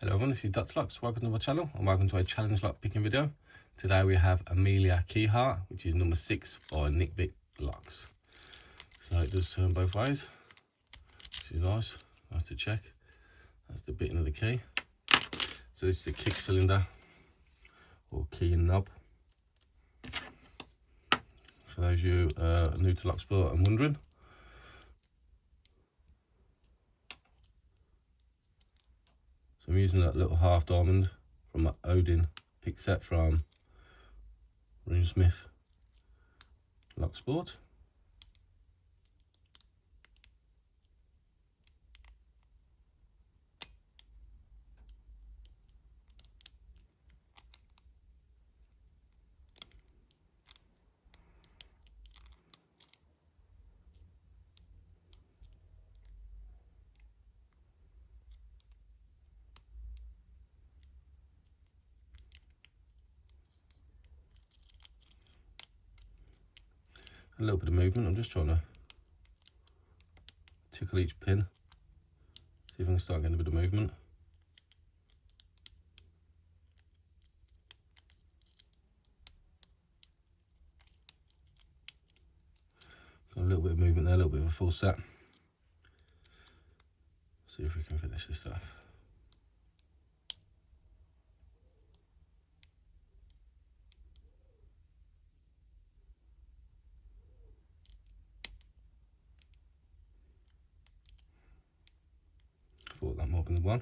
Hello everyone, this is Dutch Locks. Welcome to my channel and welcome to a challenge lock picking video. Today we have Amelia Keyhart, which is number 6 by Nick Vick Locks. So it does turn both ways, which is nice. I have to check. That's the bit of the key. So this is the kick cylinder or key and knob. For those of you new to lock sport and wondering. So I'm using that little half diamond from my Odin pick set from Smith Lock Sport. A little bit of movement. I'm just trying to tickle each pin, see if I can start getting a bit of movement. Got a little bit of movement there, a little bit of a full set. See if we can finish this off. Thought that might have been the one.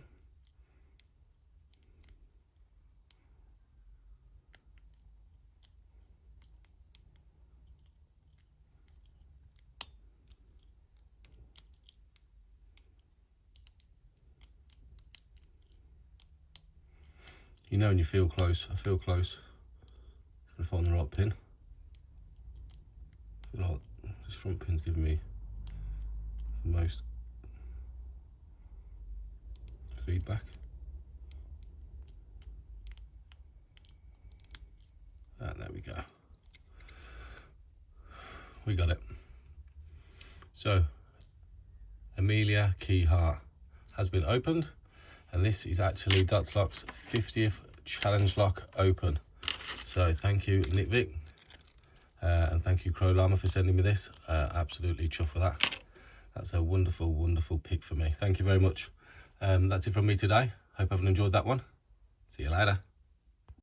You know when you feel close, I feel close. I'm gonna find the right pin. I feel like this front pin's giving me the most feedback. And there we go. We got it. So Amelia Keyhart has been opened, and this is actually Dutch Lock's 50th challenge lock open. So thank you Nick Vick, and thank you Crow Llama for sending me this. Absolutely chuffed for that. That's a wonderful, wonderful pick for me. Thank you very much. That's it from me today. Hope everyone enjoyed that one. See you later.